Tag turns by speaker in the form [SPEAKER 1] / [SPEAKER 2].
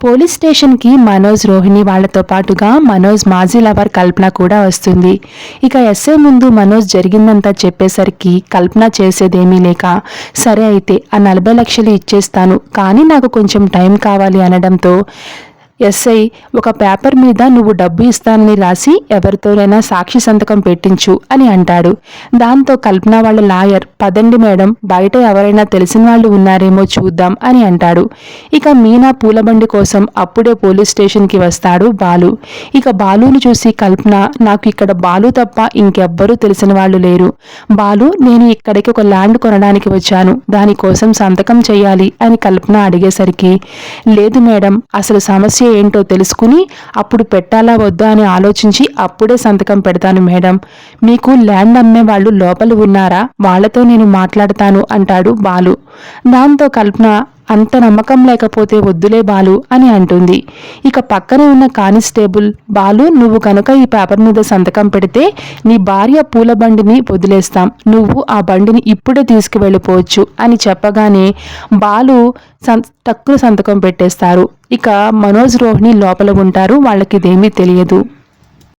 [SPEAKER 1] Police స్టేషన్కి మనోజ్, రోహిణి వాళ్లతో పాటుగా మనోజ్ మాజీ లవర్ కల్పన కూడా వస్తుంది. ఇక ఎస్ఐ ముందు మనోజ్ జరిగిందంతా చెప్పేసరికి కల్పన చేసేదేమీ లేక, సరే అయితే ఆ 40 లక్షలు ఇచ్చేస్తాను, కానీ నాకు కొంచెం టైం కావాలి అనడంతో ఎస్ఐ ఒక పేపర్ మీద నువ్వు డబ్బు ఇస్తానని రాసి ఎవరితోనైనా సాక్షి సంతకం పెట్టించు అని అంటాడు. దాంతో కల్పన వాళ్ళ లాయర్, పదండి మేడం, బయట ఎవరైనా తెలిసిన వాళ్ళు ఉన్నారేమో చూద్దాం అని అంటాడు. ఇక మీనా పూలబండి కోసం అప్పుడే పోలీస్ స్టేషన్కి వస్తాడు బాలు. ఇక బాలుని చూసి కల్పన, నాకు ఇక్కడ బాలు తప్ప ఇంకెవ్వరూ తెలిసిన వాళ్ళు లేరు బాలు, నేను ఇక్కడికి ఒక ల్యాండ్ కొనడానికి వచ్చాను, దానికోసం సంతకం చేయాలి అని కల్పన అడిగేసరికి, లేదు మేడం, అసలు సమస్య ఏంటో తెలుసుకుని అప్పుడు పెట్టాలా వద్దా అని ఆలోచించి అప్పుడే సంతకం పెడతాను మేడం, మీకు ల్యాండ్ అమ్మే వాళ్ళు లోపల ఉన్నారా, వాళ్లతో నేను మాట్లాడతాను అంటాడు బాలు. దాంతో కల్పన, అంత నమ్మకం లేకపోతే వద్దులే బాలు అని అంటుంది. ఇక పక్కనే ఉన్న కానిస్టేబుల్, బాలు నువ్వు కనుక ఈ పేపర్ మీద సంతకం పెడితే నీ భార్య పూల బండిని వదిలేస్తాం, నువ్వు ఆ బండిని ఇప్పుడే తీసుకువెళ్ళిపోవచ్చు అని చెప్పగానే బాలు టక్కున సంతకం పెట్టేస్తారు. ఇక మనోజ్, రోహిణి లోపల ఉంటారు, వాళ్ళకి ఇదేమీ తెలియదు.